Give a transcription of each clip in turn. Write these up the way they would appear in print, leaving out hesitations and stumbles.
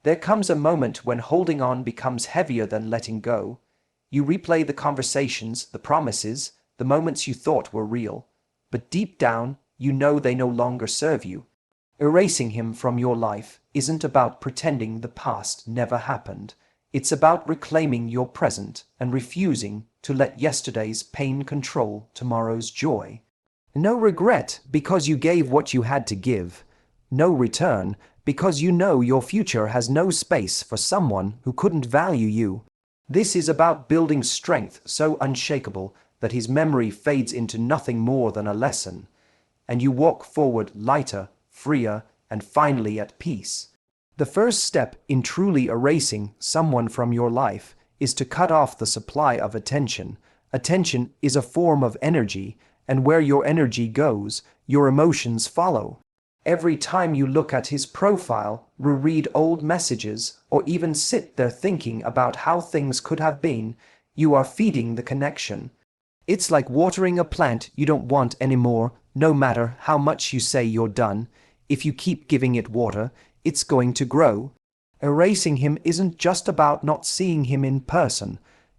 There comes a moment when holding on becomes heavier than letting go. You replay the conversations, the promises, the moments you thought were real, but deep down, you know they no longer serve you. Erasing him from your life isn't about pretending the past never happened. It's about reclaiming your present and refusing to let yesterday's pain control tomorrow's joy. No regret because you gave what you had to give. No return because you know your future has no space for someone who couldn't value you. This is about building strength so unshakable that his memory fades into nothing more than a lesson, and you walk forward lighter, freer, and finally at peace. The first step in truly erasing someone from your life is to cut off the supply of attention. Attention is a form of energy, and where your energy goes, your emotions follow. Every time you look at his profile, reread old messages, or even sit there thinking about how things could have been, you are feeding the connection. It's like watering a plant you don't want anymore, no matter how much you say you're done. If you keep giving it water, it's going to grow. Erasing him isn't just about not seeing him in person.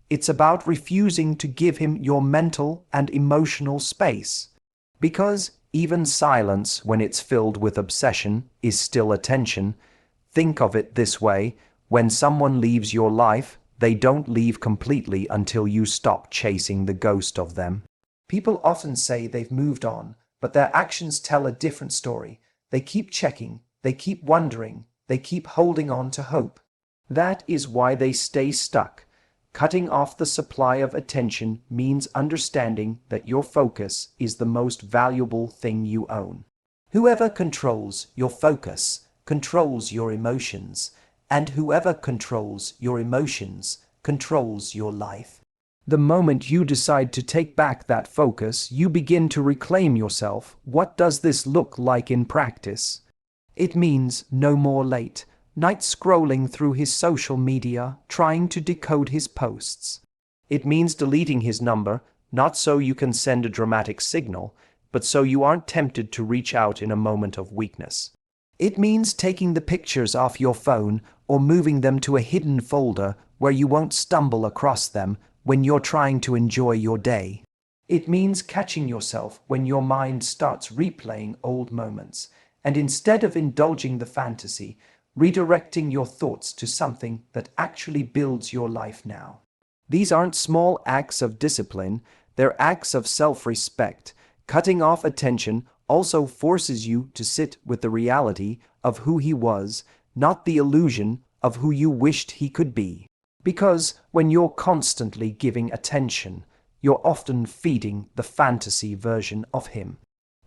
It's about refusing to give him your mental and emotional space. Because even silence, when it's filled with obsession, is still attention. Think of it this way: when someone leaves your life, they don't leave completely until you stop chasing the ghost of them. People often say they've moved on, but their actions tell a different story. They keep checking, they keep wondering, they keep holding on to hope. That is why they stay stuck. Cutting off the supply of attention means understanding that your focus is the most valuable thing you own. Whoever controls your focus controls your emotions, and whoever controls your emotions controls your life. The moment you decide to take back that focus, you begin to reclaim yourself. What does this look like in practice? It means no more late night scrolling through his social media, trying to decode his posts. It means deleting his number, not so you can send a dramatic signal, but so you aren't tempted to reach out in a moment of weakness. It means taking the pictures off your phone or moving them to a hidden folder where you won't stumble across them when you're trying to enjoy your day. It means catching yourself when your mind starts replaying old moments, and instead of indulging the fantasy, redirecting your thoughts to something that actually builds your life now. These aren't small acts of discipline, they're acts of self-respect. Cutting off attention also forces you to sit with the reality of who he was, not the illusion of who you wished he could be. Because when you're constantly giving attention, you're often feeding the fantasy version of him.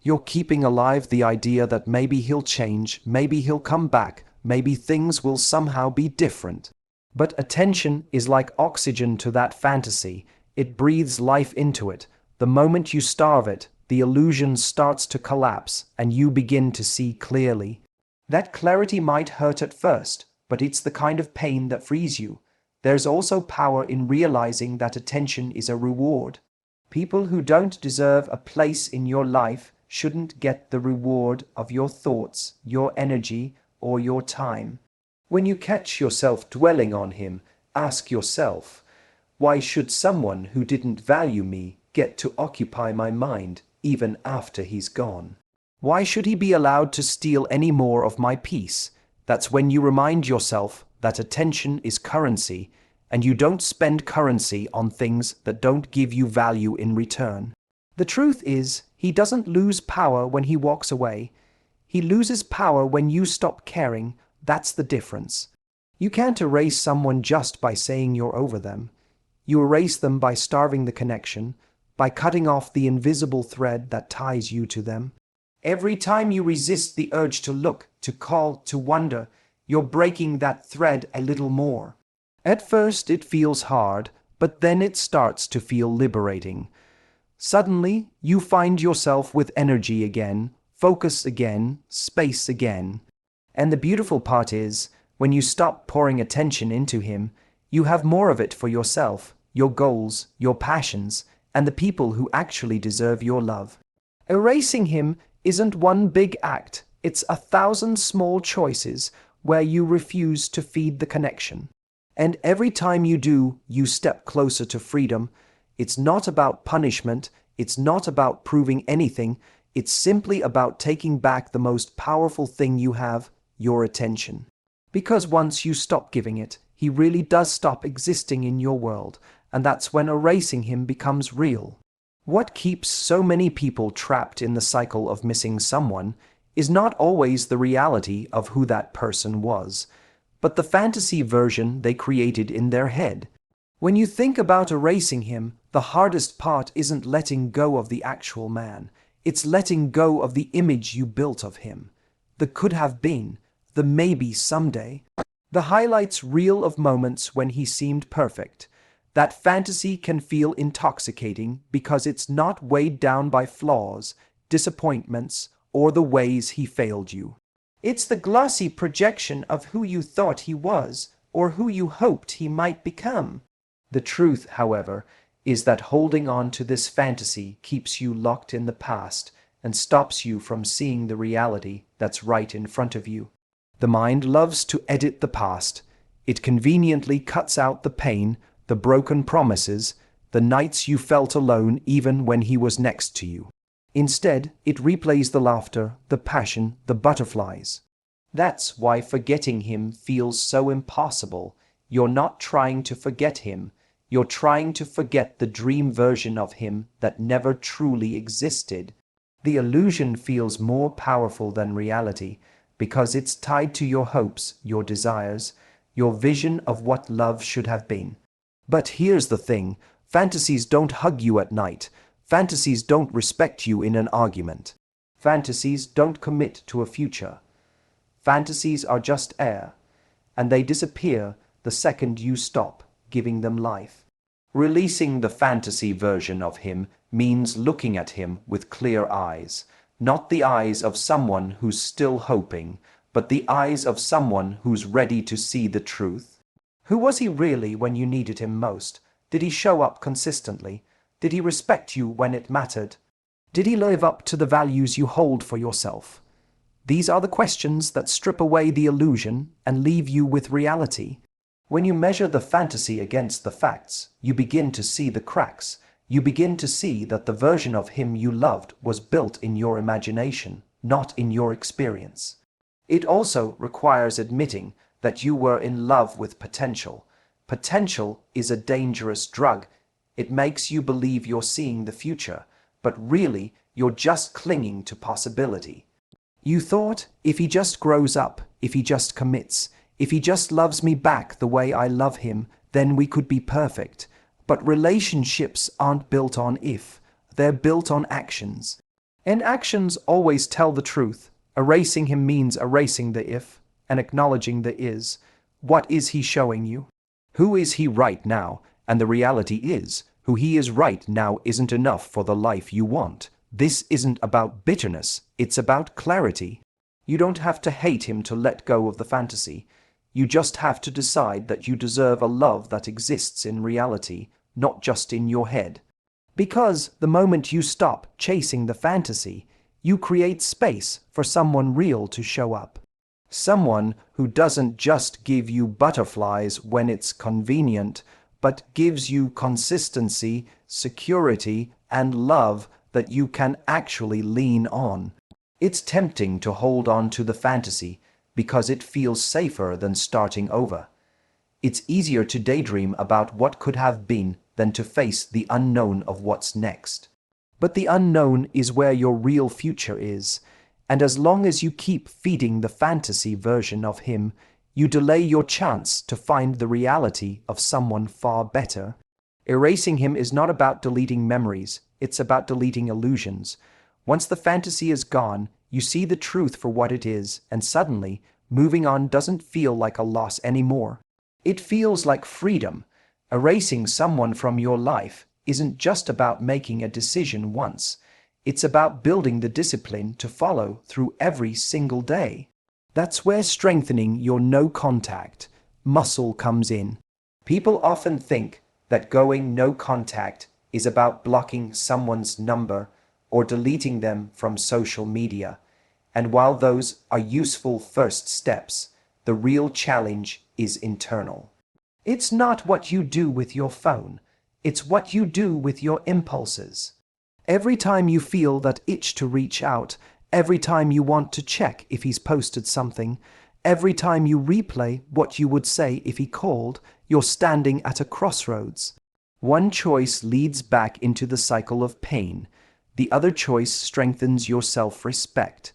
You're keeping alive the idea that maybe he'll change, maybe he'll come back, maybe things will somehow be different. But attention is like oxygen to that fantasy. It breathes life into it. The moment you starve it, the illusion starts to collapse and you begin to see clearly. That clarity might hurt at first, but it's the kind of pain that frees you. There's also power in realizing that attention is a reward. People who don't deserve a place in your life shouldn't get the reward of your thoughts, your energy, or your time. When you catch yourself dwelling on him, ask yourself, why should someone who didn't value me get to occupy my mind even after he's gone? Why should he be allowed to steal any more of my peace? That's when you remind yourself that attention is currency, and you don't spend currency on things that don't give you value in return. The truth is, he doesn't lose power when he walks away. He loses power when you stop caring. That's the difference. You can't erase someone just by saying you're over them. You erase them by starving the connection, by cutting off the invisible thread that ties you to them. Every time you resist the urge to look, to call, to wonder, you're breaking that thread a little more. At first it feels hard, but then it starts to feel liberating. Suddenly, you find yourself with energy again, focus again, space again. And the beautiful part is, when you stop pouring attention into him, you have more of it for yourself, your goals, your passions, and the people who actually deserve your love. Erasing him isn't one big act, it's 1,000 small choices, where you refuse to feed the connection. And every time you do, you step closer to freedom. It's not about punishment, it's not about proving anything, it's simply about taking back the most powerful thing you have, your attention. Because once you stop giving it, he really does stop existing in your world, and that's when erasing him becomes real. What keeps so many people trapped in the cycle of missing someone is not always the reality of who that person was, but the fantasy version they created in their head. When you think about erasing him, the hardest part isn't letting go of the actual man. It's letting go of the image you built of him. The could have been, the maybe someday. The highlights reel of moments when he seemed perfect. That fantasy can feel intoxicating because it's not weighed down by flaws, disappointments, or the ways he failed you. It's the glossy projection of who you thought he was, or who you hoped he might become. The truth, however, is that holding on to this fantasy keeps you locked in the past and stops you from seeing the reality that's right in front of you. The mind loves to edit the past. It conveniently cuts out the pain, the broken promises, the nights you felt alone even when he was next to you. Instead, it replays the laughter, the passion, the butterflies. That's why forgetting him feels so impossible. You're not trying to forget him. You're trying to forget the dream version of him that never truly existed. The illusion feels more powerful than reality because it's tied to your hopes, your desires, your vision of what love should have been. But here's the thing, fantasies don't hug you at night. Fantasies don't respect you in an argument. Fantasies don't commit to a future. Fantasies are just air, and they disappear the second you stop giving them life. Releasing the fantasy version of him means looking at him with clear eyes, not the eyes of someone who's still hoping, but the eyes of someone who's ready to see the truth. Who was he really when you needed him most? Did he show up consistently? Did he respect you when it mattered? Did he live up to the values you hold for yourself? These are the questions that strip away the illusion and leave you with reality. When you measure the fantasy against the facts, you begin to see the cracks. You begin to see that the version of him you loved was built in your imagination, not in your experience. It also requires admitting that you were in love with potential. Potential is a dangerous drug. It makes you believe you're seeing the future, but really you're just clinging to possibility. You thought, if he just grows up, if he just commits, if he just loves me back the way I love him, then we could be perfect. But relationships aren't built on if, they're built on actions. And actions always tell the truth. Erasing him means erasing the if and acknowledging the is. What is he showing you? Who is he right now? And the reality is, who he is right now isn't enough for the life you want. This isn't about bitterness, it's about clarity. You don't have to hate him to let go of the fantasy. You just have to decide that you deserve a love that exists in reality, not just in your head. Because the moment you stop chasing the fantasy, you create space for someone real to show up. Someone who doesn't just give you butterflies when it's convenient, but gives you consistency, security, and love that you can actually lean on. It's tempting to hold on to the fantasy because it feels safer than starting over. It's easier to daydream about what could have been than to face the unknown of what's next. But the unknown is where your real future is, and as long as you keep feeding the fantasy version of him, you delay your chance to find the reality of someone far better. Erasing him is not about deleting memories, it's about deleting illusions. Once the fantasy is gone, you see the truth for what it is, and suddenly, moving on doesn't feel like a loss anymore. It feels like freedom. Erasing someone from your life isn't just about making a decision once. It's about building the discipline to follow through every single day. That's where strengthening your no-contact muscle comes in. People often think that going no-contact is about blocking someone's number or deleting them from social media. And while those are useful first steps, The real challenge is internal. It's not what you do with your phone. It's what you do with your impulses. Every time you feel that itch to reach out, every time you want to check if he's posted something, every time you replay what you would say if he called, you're standing at a crossroads. One choice leads back into the cycle of pain. The other choice strengthens your self-respect.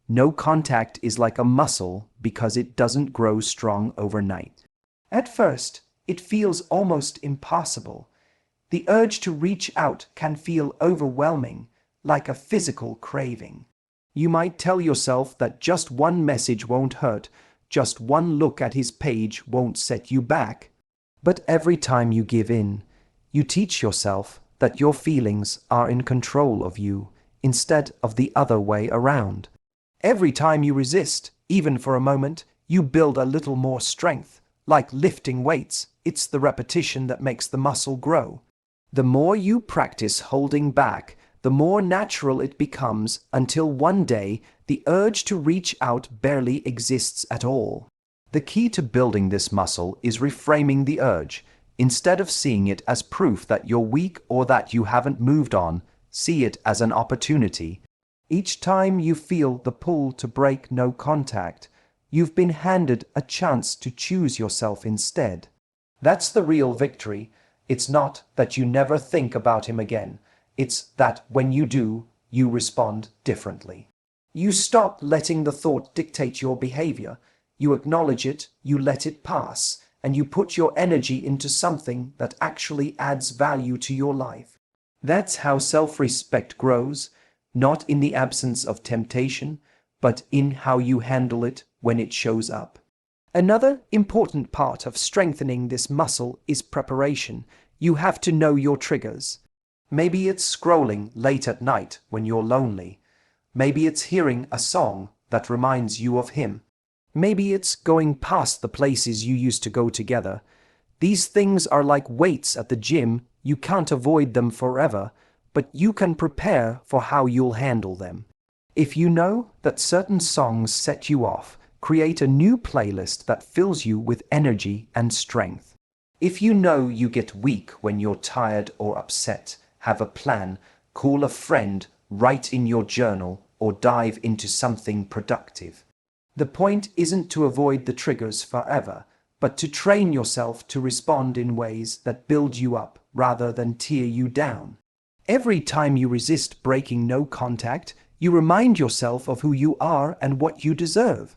No contact is like a muscle because it doesn't grow strong overnight. At first, it feels almost impossible. The urge to reach out can feel overwhelming, like a physical craving. You might tell yourself that just one message won't hurt, just one look at his page won't set you back. But every time you give in, you teach yourself that your feelings are in control of you instead of the other way around. Every time you resist, even for a moment, you build a little more strength. Like lifting weights, it's the repetition that makes the muscle grow. The more you practice holding back, the more natural it becomes until one day the urge to reach out barely exists at all. The key to building this muscle is reframing the urge. Instead of seeing it as proof that you're weak or that you haven't moved on, see it as an opportunity. Each time you feel the pull to break no contact, you've been handed a chance to choose yourself instead. That's the real victory. It's not that you never think about him again. It's that when you do, you respond differently. You stop letting the thought dictate your behavior. You acknowledge it, you let it pass, and you put your energy into something that actually adds value to your life. That's how self-respect grows, not in the absence of temptation, but in how you handle it when it shows up. Another important part of strengthening this muscle is preparation. You have to know your triggers. Maybe it's scrolling late at night when you're lonely. Maybe it's hearing a song that reminds you of him. Maybe it's going past the places you used to go together. These things are like weights at the gym. You can't avoid them forever, but you can prepare for how you'll handle them. If you know that certain songs set you off, create a new playlist that fills you with energy and strength. If you know you get weak when you're tired or upset, have a plan, call a friend, write in your journal, or dive into something productive. The point isn't to avoid the triggers forever, but to train yourself to respond in ways that build you up rather than tear you down. Every time you resist breaking no contact, you remind yourself of who you are and what you deserve.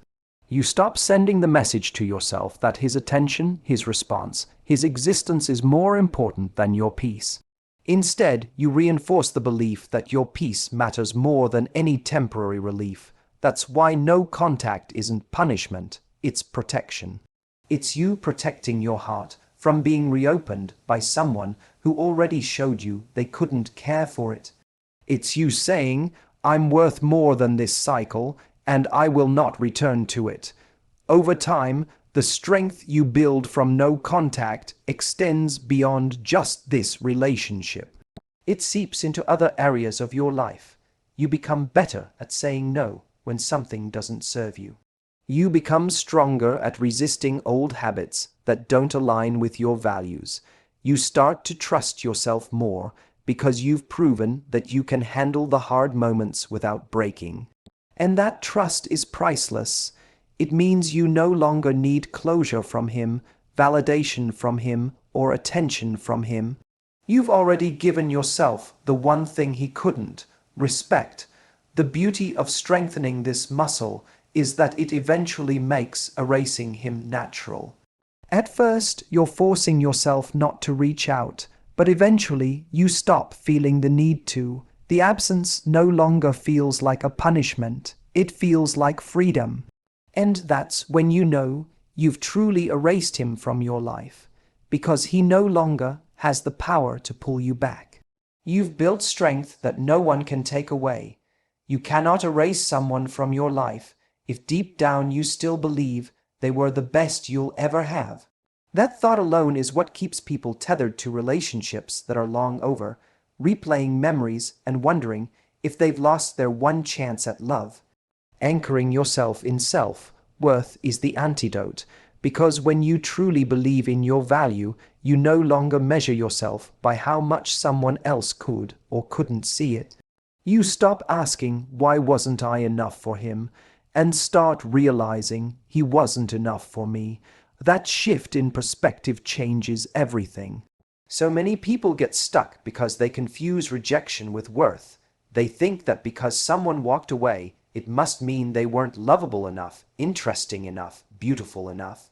You stop sending the message to yourself that his attention, his response, his existence is more important than your peace. Instead, you reinforce the belief that your peace matters more than any temporary relief. That's why no contact isn't punishment, it's protection. It's you protecting your heart from being reopened by someone who already showed you they couldn't care for it. It's you saying, "I'm worth more than this cycle, and I will not return to it." Over time, the strength you build from no contact extends beyond just this relationship. It seeps into other areas of your life. You become better at saying no when something doesn't serve you. You become stronger at resisting old habits that don't align with your values. You start to trust yourself more because you've proven that you can handle the hard moments without breaking. And that trust is priceless. It means you no longer need closure from him, validation from him, or attention from him. You've already given yourself the one thing he couldn't: respect. The beauty of strengthening this muscle is that it eventually makes erasing him natural. At first, you're forcing yourself not to reach out, but eventually you stop feeling the need to. The absence no longer feels like a punishment, it feels like freedom. And that's when you know you've truly erased him from your life, because he no longer has the power to pull you back. You've built strength that no one can take away. You cannot erase someone from your life if deep down you still believe they were the best you'll ever have. That thought alone is what keeps people tethered to relationships that are long over, replaying memories and wondering if they've lost their one chance at love. Anchoring yourself in self, worth is the antidote, because when you truly believe in your value, you no longer measure yourself by how much someone else could or couldn't see it. You stop asking, "Why wasn't I enough for him?" and start realizing, "He wasn't enough for me." That shift in perspective changes everything. So many people get stuck because they confuse rejection with worth. They think that because someone walked away, it must mean they weren't lovable enough, interesting enough, beautiful enough.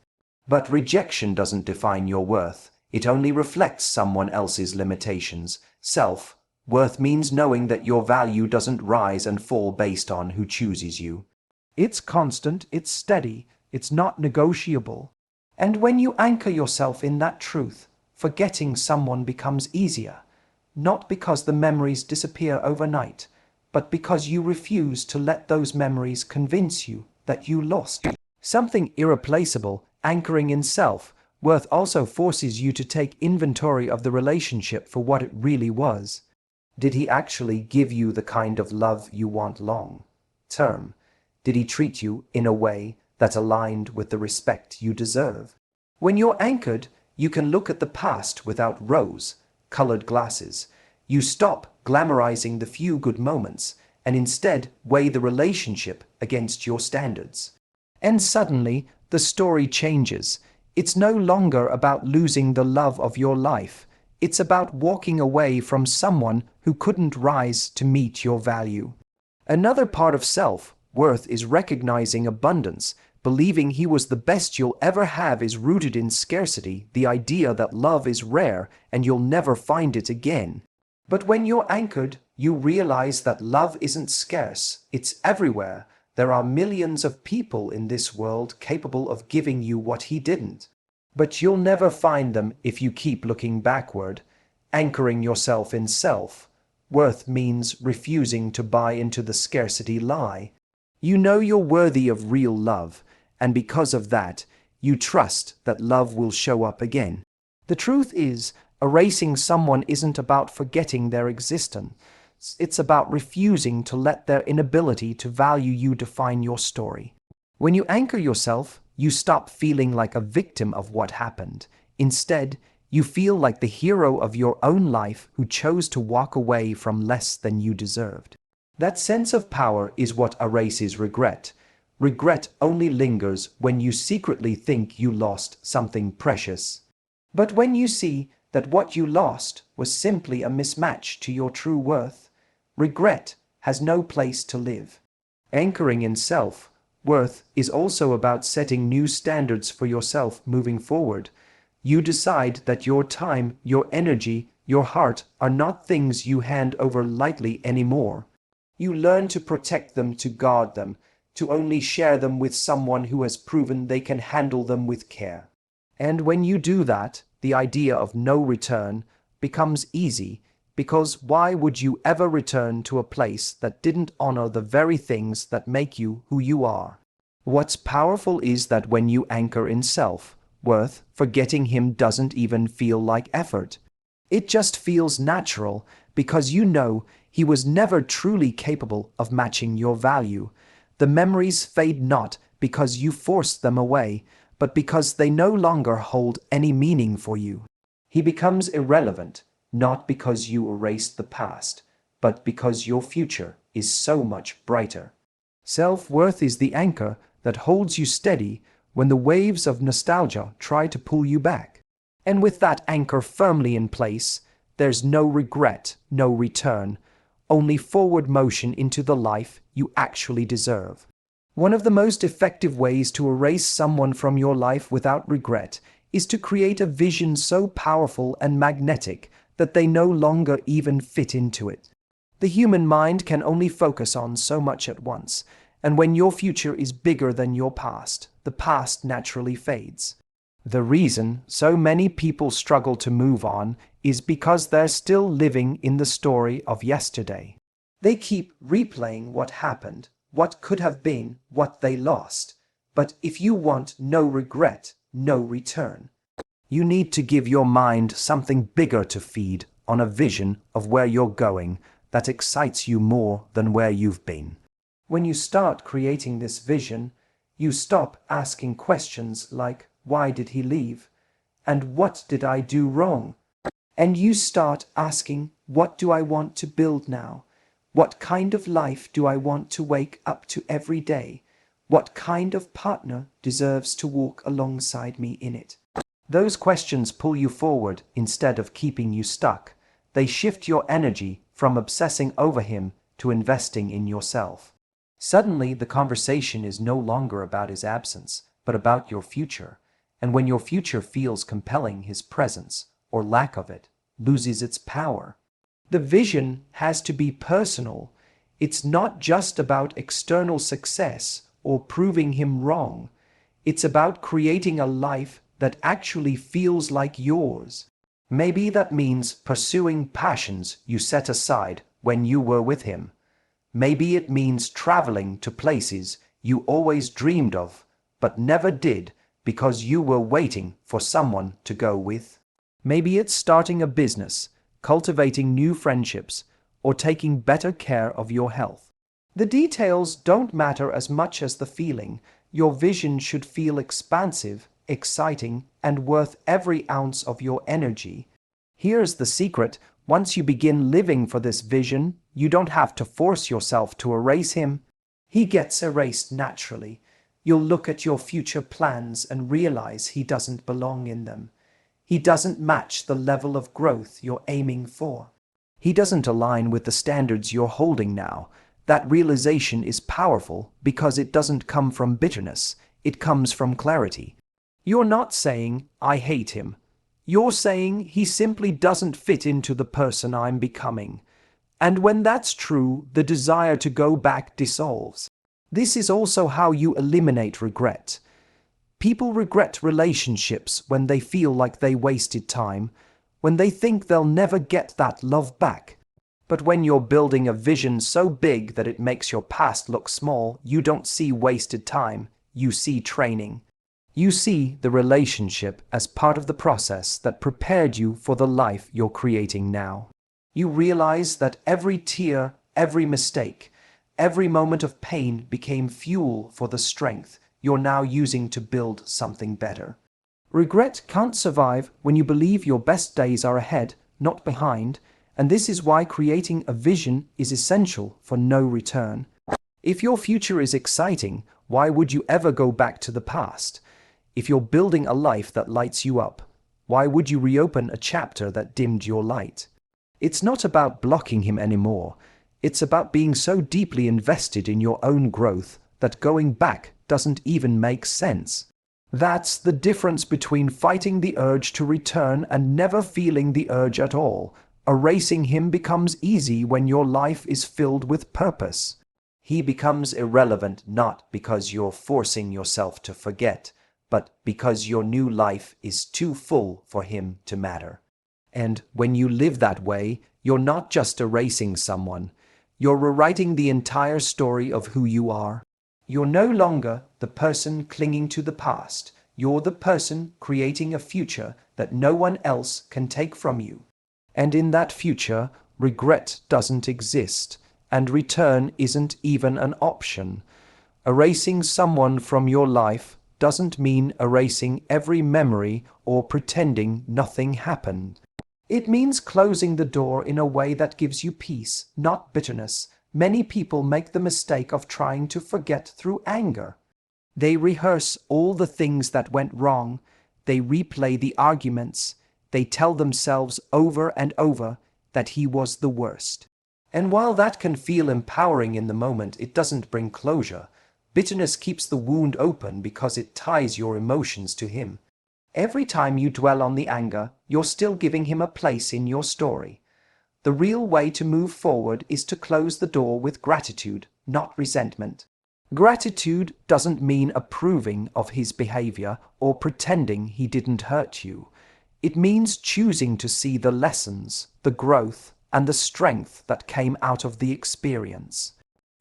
But rejection doesn't define your worth. It only reflects someone else's limitations. Self-worth means knowing that your value doesn't rise and fall based on who chooses you. It's constant, it's steady, it's not negotiable. And when you anchor yourself in that truth, forgetting someone becomes easier. Not because the memories disappear overnight, but because you refuse to let those memories convince you that you lost something irreplaceable. Anchoring in self-worth also forces you to take inventory of the relationship for what it really was. Did he actually give you the kind of love you want long term? Did he treat you in a way that aligned with the respect you deserve? When you're anchored, you can look at the past without rose-colored glasses. You stop glamorizing the few good moments and instead weigh the relationship against your standards. And suddenly, the story changes. It's no longer about losing the love of your life. It's about walking away from someone who couldn't rise to meet your value. Another part of self-worth is recognizing abundance. Believing he was the best you'll ever have is rooted in scarcity, the idea that love is rare and you'll never find it again. But when you're anchored, you realize that love isn't scarce, it's everywhere. There are millions of people in this world capable of giving you what he didn't. But you'll never find them if you keep looking backward. Anchoring yourself in self-worth means refusing to buy into the scarcity lie. You know you're worthy of real love, and because of that, you trust that love will show up again. The truth is, erasing someone isn't about forgetting their existence. It's about refusing to let their inability to value you define your story. When you anchor yourself, you stop feeling like a victim of what happened. Instead, you feel like the hero of your own life who chose to walk away from less than you deserved. That sense of power is what erases regret. Regret only lingers when you secretly think you lost something precious. But when you see that what you lost was simply a mismatch to your true worth, regret has no place to live. Anchoring in self-worth is also about setting new standards for yourself moving forward. You decide that your time, your energy, your heart are not things you hand over lightly anymore. You learn to protect them, to guard them, to only share them with someone who has proven they can handle them with care. And when you do that, the idea of no return becomes easy, because why would you ever return to a place that didn't honor the very things that make you who you are? What's powerful is that when you anchor in self-worth, forgetting him doesn't even feel like effort. It just feels natural, because you know he was never truly capable of matching your value. The memories fade not because you forced them away, but because they no longer hold any meaning for you. He becomes irrelevant, not because you erased the past, but because your future is so much brighter. Self-worth is the anchor that holds you steady when the waves of nostalgia try to pull you back. And with that anchor firmly in place, there's no regret, no return, only forward motion into the life you actually deserve. One of the most effective ways to erase someone from your life without regret is to create a vision so powerful and magnetic that they no longer even fit into it. The human mind can only focus on so much at once, and when your future is bigger than your past, the past naturally fades. The reason so many people struggle to move on is because they're still living in the story of yesterday. They keep replaying what happened, what could have been, what they lost. But if you want no regret, no return, you need to give your mind something bigger to feed on, a vision of where you're going that excites you more than where you've been. When you start creating this vision, You stop asking questions like, why did he leave? And what did I do wrong? And you start asking, what do I want to build now? What kind of life do I want to wake up to every day? What kind of partner deserves to walk alongside me in it? Those questions pull you forward instead of keeping you stuck. They shift your energy from obsessing over him to investing in yourself. Suddenly, the conversation is no longer about his absence, but about your future. And when your future feels compelling, his presence, or lack of it, loses its power. The vision has to be personal. It's not just about external success or proving him wrong. It's about creating a life that actually feels like yours. Maybe that means pursuing passions you set aside when you were with him. Maybe it means traveling to places you always dreamed of, but never did because you were waiting for someone to go with. Maybe it's starting a business, cultivating new friendships, or taking better care of your health. The details don't matter as much as the feeling. Your vision should feel expansive, exciting, and worth every ounce of your energy. Here's the secret. Once you begin living for this vision, you don't have to force yourself to erase him. He gets erased naturally. You'll look at your future plans and realize he doesn't belong in them. He doesn't match the level of growth you're aiming for. He doesn't align with the standards you're holding now. That realization is powerful because it doesn't come from bitterness. It comes from clarity. You're not saying, I hate him. You're saying he simply doesn't fit into the person I'm becoming. And when that's true, the desire to go back dissolves. This is also how you eliminate regret. People regret relationships when they feel like they wasted time, when they think they'll never get that love back. But when you're building a vision so big that it makes your past look small, you don't see wasted time, you see training. You see the relationship as part of the process that prepared you for the life you're creating now. You realize that every tear, every mistake, every moment of pain became fuel for the strength you're now using to build something better. Regret can't survive when you believe your best days are ahead, not behind, and this is why creating a vision is essential for no return. If your future is exciting, why would you ever go back to the past? If you're building a life that lights you up, why would you reopen a chapter that dimmed your light? It's not about blocking him anymore. It's about being so deeply invested in your own growth that going back doesn't even make sense. That's the difference between fighting the urge to return and never feeling the urge at all. Erasing him becomes easy when your life is filled with purpose. He becomes irrelevant not because you're forcing yourself to forget, but because your new life is too full for him to matter. And when you live that way, you're not just erasing someone, you're rewriting the entire story of who you are. You're no longer the person clinging to the past. You're the person creating a future that no one else can take from you. And in that future, regret doesn't exist, and return isn't even an option. Erasing someone from your life doesn't mean erasing every memory or pretending nothing happened. It means closing the door in a way that gives you peace, not bitterness. Many people make the mistake of trying to forget through anger. They rehearse all the things that went wrong. They replay the arguments. They tell themselves over and over that he was the worst. And while that can feel empowering in the moment, it doesn't bring closure. Bitterness keeps the wound open because it ties your emotions to him. Every time you dwell on the anger, you're still giving him a place in your story. The real way to move forward is to close the door with gratitude, not resentment. Gratitude doesn't mean approving of his behavior or pretending he didn't hurt you. It means choosing to see the lessons, the growth, and the strength that came out of the experience.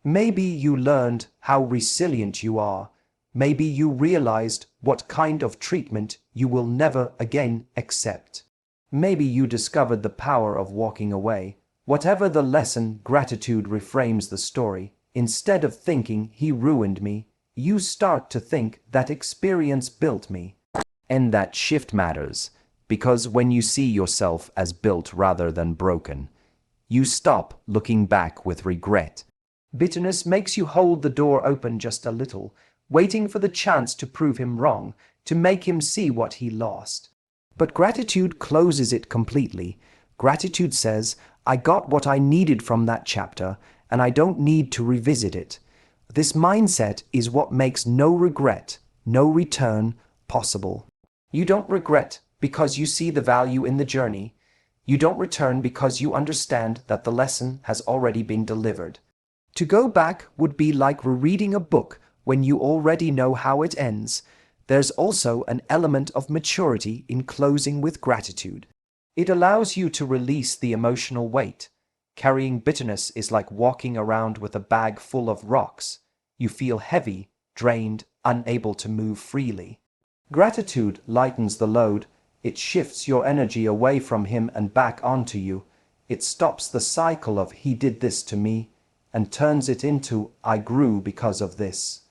Maybe you learned how resilient you are. Maybe you realized what kind of treatment you will never again accept. Maybe you discovered the power of walking away. Whatever the lesson, gratitude reframes the story. Instead of thinking he ruined me, You start to think that experience built me. And that shift matters, because when you see yourself as built rather than broken, you stop looking back with regret. Bitterness makes you hold the door open just a little, waiting for the chance to prove him wrong, to make him see what he lost. But gratitude closes it completely. Gratitude says, I got what I needed from that chapter, and I don't need to revisit it. This mindset is what makes no regret, no return possible. You don't regret because you see the value in the journey. You don't return because you understand that the lesson has already been delivered. To go back would be like rereading a book when you already know how it ends. There's also an element of maturity in closing with gratitude. It allows you to release the emotional weight. Carrying bitterness is like walking around with a bag full of rocks. You feel heavy, drained, unable to move freely. Gratitude lightens the load. It shifts your energy away from him and back onto you. It stops the cycle of "he did this to me" and turns it into "I grew because of this."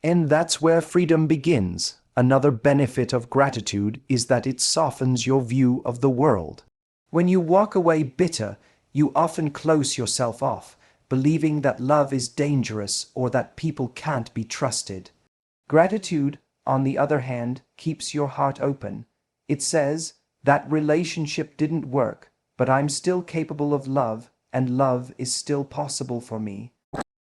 And that's where freedom begins. Another benefit of gratitude is that it softens your view of the world. When you walk away bitter, you often close yourself off, believing that love is dangerous or that people can't be trusted. Gratitude, on the other hand, keeps your heart open. It says, that relationship didn't work, but I'm still capable of love, and love is still possible for me.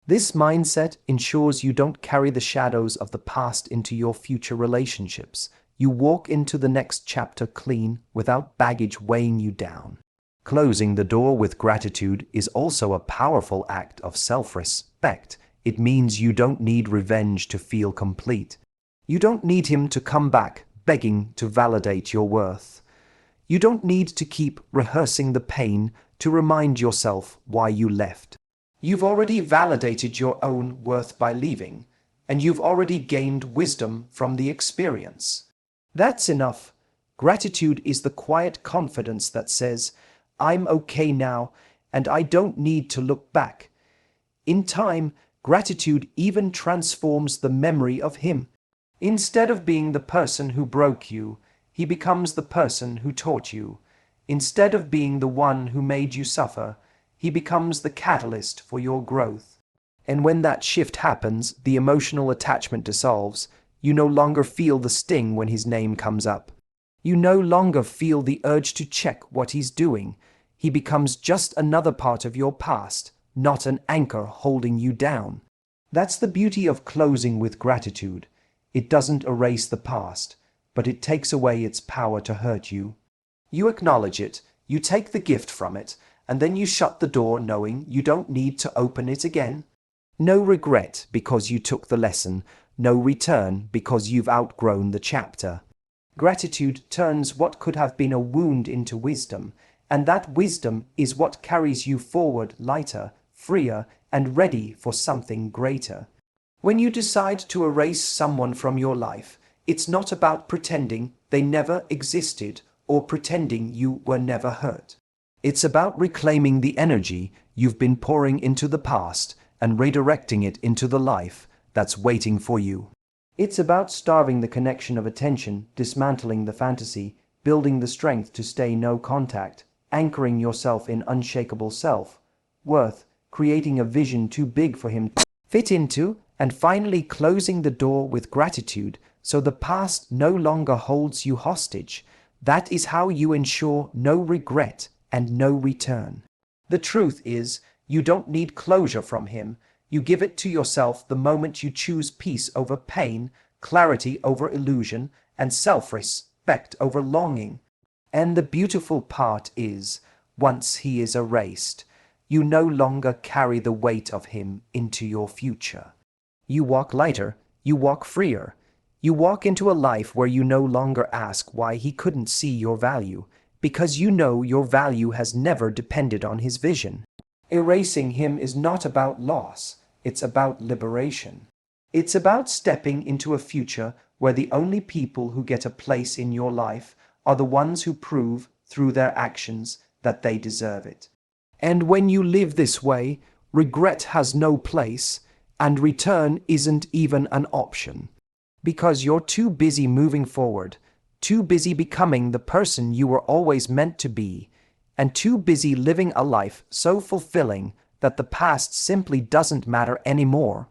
This mindset ensures you don't carry the shadows of the past into your future relationships. You walk into the next chapter clean, without baggage weighing you down. Closing the door with gratitude is also a powerful act of self-respect. It means you don't need revenge to feel complete. You don't need him to come back begging to validate your worth. You don't need to keep rehearsing the pain to remind yourself why you left. You've already validated your own worth by leaving, and you've already gained wisdom from the experience. That's enough. Gratitude is the quiet confidence that says, I'm okay now, and I don't need to look back. In time, gratitude even transforms the memory of him. Instead of being the person who broke you, he becomes the person who taught you. Instead of being the one who made you suffer, he becomes the catalyst for your growth. And when that shift happens, the emotional attachment dissolves. You no longer feel the sting when his name comes up. You no longer feel the urge to check what he's doing. He becomes just another part of your past, not an anchor holding you down. That's the beauty of closing with gratitude. It doesn't erase the past, but it takes away its power to hurt you. You acknowledge it, you take the gift from it, and then you shut the door knowing you don't need to open it again. No regret because you took the lesson, no return because you've outgrown the chapter. Gratitude turns what could have been a wound into wisdom, and that wisdom is what carries you forward lighter, freer, and ready for something greater. When you decide to erase someone from your life, it's not about pretending they never existed or pretending you were never hurt. It's about reclaiming the energy you've been pouring into the past and redirecting it into the life that's waiting for you. It's about starving the connection of attention, dismantling the fantasy, building the strength to stay no contact, anchoring yourself in unshakable self-worth, creating a vision too big for him to fit into, and finally closing the door with gratitude so the past no longer holds you hostage. That is how you ensure no regret and no return. The truth is, you don't need closure from him. You give it to yourself the moment you choose peace over pain, clarity over illusion, and self-respect over longing. And the beautiful part is, once he is erased, you no longer carry the weight of him into your future. You walk lighter, you walk freer. You walk into a life where you no longer ask why he couldn't see your value, because you know your value has never depended on his vision. Erasing him is not about loss, it's about liberation. It's about stepping into a future where the only people who get a place in your life are the ones who prove, through their actions, that they deserve it. And when you live this way, regret has no place. And return isn't even an option. Because you're too busy moving forward, too busy becoming the person you were always meant to be, and too busy living a life so fulfilling that the past simply doesn't matter anymore.